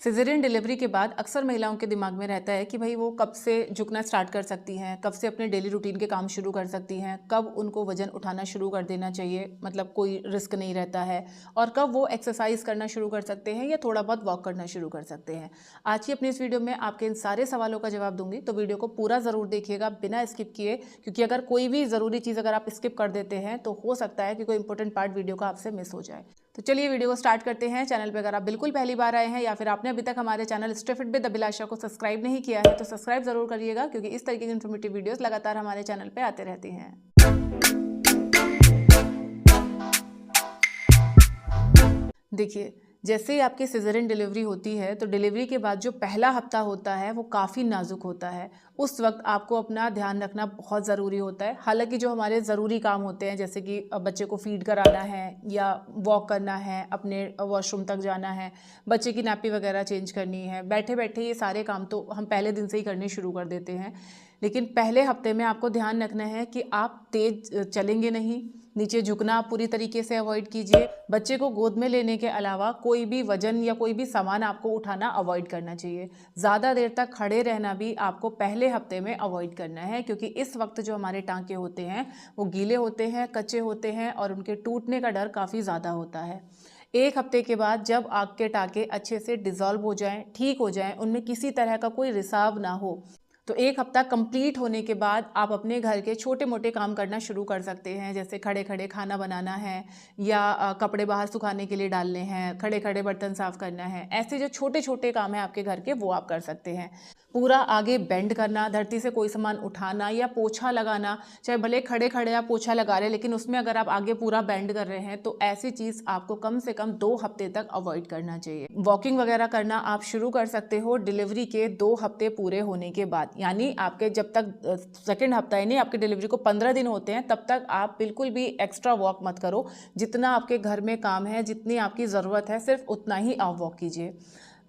Caesarean delivery के बाद अक्सर महिलाओं के दिमाग में रहता है कि भाई वो कब से झुकना स्टार्ट कर सकती हैं, कब से अपने डेली रूटीन के काम शुरू कर सकती हैं, कब उनको वजन उठाना शुरू कर देना चाहिए, मतलब कोई रिस्क नहीं रहता है, और कब वो एक्सरसाइज करना शुरू कर सकते हैं या थोड़ा बहुत वॉक करना शुरू कर सकते हैं। आज की अपनी इस वीडियो में आपके इन सारे सवालों का जवाब दूंगी, तो वीडियो को पूरा ज़रूर देखिएगा बिना स्किप किए, क्योंकि अगर कोई भी ज़रूरी चीज़ अगर आप स्किप कर देते हैं तो हो सकता है कि कोई इंपॉर्टेंट पार्ट वीडियो का आपसे मिस हो जाए। तो चलिए वीडियो को स्टार्ट करते हैं। चैनल पे अगर आप बिल्कुल पहली बार आए हैं या फिर आपने अभी तक हमारे चैनल स्टे फिट विद अभिलाषा को सब्सक्राइब नहीं किया है तो सब्सक्राइब जरूर करिएगा, क्योंकि इस तरीके की इन्फॉर्मेटिव वीडियोस लगातार हमारे चैनल पे आते रहती हैं। देखिए, जैसे ही आपकी सिजेरियन डिलीवरी होती है तो डिलीवरी के बाद जो पहला हफ्ता होता है वो काफ़ी नाजुक होता है। उस वक्त आपको अपना ध्यान रखना बहुत ज़रूरी होता है। हालांकि जो हमारे ज़रूरी काम होते हैं, जैसे कि बच्चे को फीड कराना है या वॉक करना है, अपने वॉशरूम तक जाना है, बच्चे की नैपी वगैरह चेंज करनी है, बैठे बैठे ये सारे काम तो हम पहले दिन से ही करने शुरू कर देते हैं। लेकिन पहले हफ्ते में आपको ध्यान रखना है कि आप तेज चलेंगे नहीं, नीचे झुकना आप पूरी तरीके से अवॉइड कीजिए। बच्चे को गोद में लेने के अलावा कोई भी वजन या कोई भी सामान आपको उठाना अवॉइड करना चाहिए। ज़्यादा देर तक खड़े रहना भी आपको पहले हफ्ते में अवॉइड करना है, क्योंकि इस वक्त जो हमारे टांके होते हैं वो गीले होते हैं, कच्चे होते हैं और उनके टूटने का डर काफ़ी ज़्यादा होता है। एक हफ्ते के बाद जब आपके टांके अच्छे से डिज़ोल्व हो जाएं, ठीक हो जाएं, उनमें किसी तरह का कोई रिसाव ना हो, तो एक हफ्ता कंप्लीट होने के बाद आप अपने घर के छोटे मोटे काम करना शुरू कर सकते हैं। जैसे खड़े खड़े खाना बनाना है या कपड़े बाहर सुखाने के लिए डालने हैं, खड़े खड़े बर्तन साफ करना है। ऐसे जो छोटे छोटे काम हैं आपके घर के, वो आप कर सकते हैं। पूरा आगे बेंड करना, धरती से कोई सामान उठाना या पोछा लगाना, चाहे भले खड़े खड़े आप पोछा लगा रहे हैं लेकिन उसमें अगर आप आगे पूरा बेंड कर रहे हैं तो ऐसी चीज़ आपको कम से कम 2 हफ्ते तक अवॉइड करना चाहिए। वॉकिंग वगैरह करना आप शुरू कर सकते हो डिलीवरी के 2 हफ्ते पूरे होने के बाद, यानी आपके जब तक सेकेंड हफ्ता, यानी आपके डिलीवरी को 15 दिन होते हैं, तब तक आप बिल्कुल भी एक्स्ट्रा वॉक मत करो। जितना आपके घर में काम है, जितनी आपकी ज़रूरत है, सिर्फ उतना ही आप वॉक कीजिए।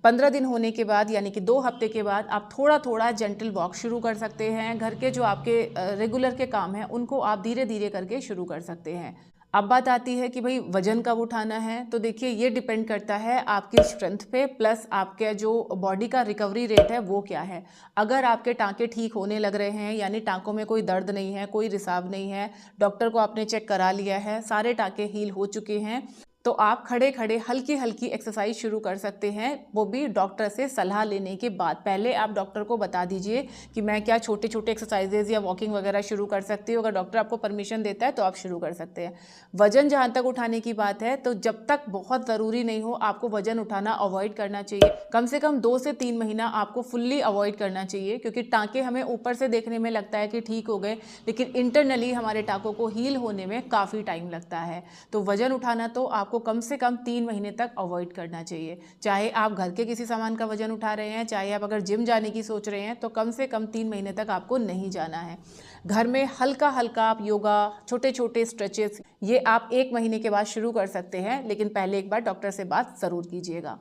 15 दिन होने के बाद, यानी कि 2 हफ्ते के बाद, आप थोड़ा थोड़ा जेंटल वॉक शुरू कर सकते हैं। घर के जो आपके रेगुलर के काम हैं उनको आप धीरे धीरे करके शुरू कर सकते हैं। अब बात आती है कि भाई वजन कब उठाना है, तो देखिए ये डिपेंड करता है आपकी स्ट्रेंथ पे, प्लस आपके जो बॉडी का रिकवरी रेट है वो क्या है। अगर आपके टांके ठीक होने लग रहे हैं, यानी टांकों में कोई दर्द नहीं है, कोई रिसाव नहीं है, डॉक्टर को आपने चेक करा लिया है, सारे टांके हील हो चुके हैं, तो आप खड़े खड़े हल्की हल्की एक्सरसाइज शुरू कर सकते हैं, वो भी डॉक्टर से सलाह लेने के बाद। पहले आप डॉक्टर को बता दीजिए कि मैं क्या छोटे छोटे एक्सरसाइजेज या वॉकिंग वगैरह शुरू कर सकती हूँ। अगर डॉक्टर आपको परमिशन देता है तो आप शुरू कर सकते हैं। वजन जहाँ तक उठाने की बात है, तो जब तक बहुत ज़रूरी नहीं हो आपको वजन उठाना अवॉइड करना चाहिए। कम से कम 2 से 3 महीना आपको फुल्ली अवॉइड करना चाहिए, क्योंकि टाँके हमें ऊपर से देखने में लगता है कि ठीक हो गए, लेकिन इंटरनली हमारे टाँकों को हील होने में काफ़ी टाइम लगता है। तो वजन उठाना तो आपको कम से कम 3 महीने तक अवॉइड करना चाहिए। चाहे आप घर के किसी सामान का वजन उठा रहे हैं, चाहे आप अगर जिम जाने की सोच रहे हैं, तो कम से कम 3 महीने तक आपको नहीं जाना है। घर में हल्का हल्का आप योगा, छोटे छोटे स्ट्रेचेस, ये आप 1 महीने के बाद शुरू कर सकते हैं, लेकिन पहले एक बार डॉक्टर से बात ज़रूर कीजिएगा।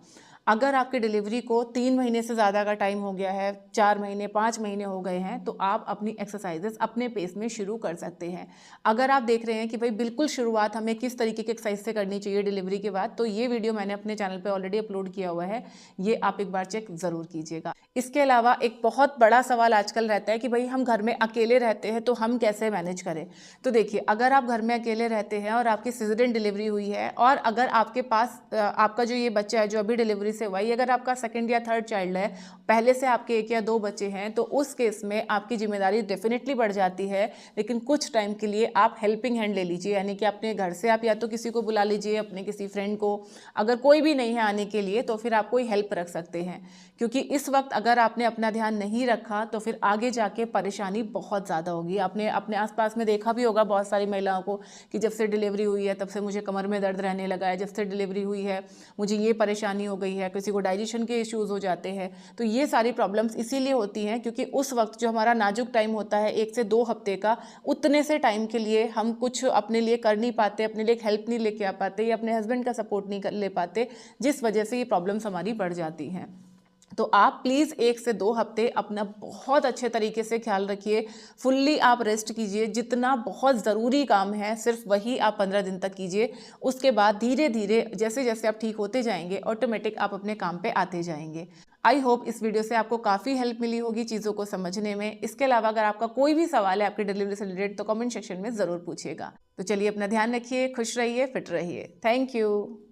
अगर आपकी डिलीवरी को 3 महीने से ज़्यादा का टाइम हो गया है, 4 महीने 5 महीने हो गए हैं, तो आप अपनी एक्सरसाइजेस अपने पेस में शुरू कर सकते हैं। अगर आप देख रहे हैं कि भाई बिल्कुल शुरुआत हमें किस तरीके की एक्सरसाइज से करनी चाहिए डिलीवरी के बाद, तो ये वीडियो मैंने अपने चैनल पे ऑलरेडी अपलोड किया हुआ है, ये आप एक बार चेक ज़रूर कीजिएगा। इसके अलावा एक बहुत बड़ा सवाल आजकल रहता है कि भाई हम घर में अकेले रहते हैं तो हम कैसे मैनेज करें। तो देखिए, अगर आप घर में अकेले रहते हैं और आपकी सिजेरियन डिलीवरी हुई है, और अगर आपके पास आपका जो ये बच्चा है जो अभी डिलीवरी से हुआ है, अगर आपका सेकंड या थर्ड चाइल्ड है, पहले से आपके 1 या 2 बच्चे हैं, तो उस केस में आपकी जिम्मेदारी डेफिनेटली बढ़ जाती है। लेकिन कुछ टाइम के लिए आप हेल्पिंग हैंड ले लीजिए, यानी कि अपने घर से आप या तो किसी को बुला लीजिए, अपने किसी फ्रेंड को। अगर कोई भी नहीं है आने के लिए तो फिर आप कोई हेल्प रख सकते हैं, क्योंकि इस वक्त अगर आपने अपना ध्यान नहीं रखा तो फिर आगे जाके परेशानी बहुत ज़्यादा होगी। आपने अपने आसपास में देखा भी होगा बहुत सारी महिलाओं को कि जब से डिलीवरी हुई है तब से मुझे कमर में दर्द रहने लगा है, जब से डिलीवरी हुई है मुझे ये परेशानी हो गई है, किसी को डाइजेशन के इश्यूज़ हो जाते हैं। तो ये सारी प्रॉब्लम्स इसीलिए होती हैं क्योंकि उस वक्त जो हमारा नाजुक टाइम होता है 1 से 2 हफ्ते का, उतने से टाइम के लिए हम कुछ अपने लिए कर नहीं पाते, अपने लिए हेल्प नहीं लेके आ पाते या अपने हस्बैंड का सपोर्ट नहीं ले पाते, जिस वजह से ये प्रॉब्लम्स हमारी बढ़ जाती हैं। तो आप प्लीज़ 1 से 2 हफ्ते अपना बहुत अच्छे तरीके से ख्याल रखिए। फुल्ली आप रेस्ट कीजिए, जितना बहुत ज़रूरी काम है सिर्फ वही आप 15 दिन तक कीजिए। उसके बाद धीरे-धीरे जैसे-जैसे आप ठीक होते जाएँगे, ऑटोमेटिक आप अपने काम पे आते जाएँगे। आई होप इस वीडियो से आपको काफ़ी हेल्प मिली होगी चीज़ों को समझने में। इसके अलावा अगर आपका कोई भी सवाल है आपकी डिलीवरी से रिलेटेड तो कमेंट सेक्शन में ज़रूर पूछिएगा। तो चलिए अपना ध्यान रखिए, खुश रहिए, फिट रहिए। Thank you.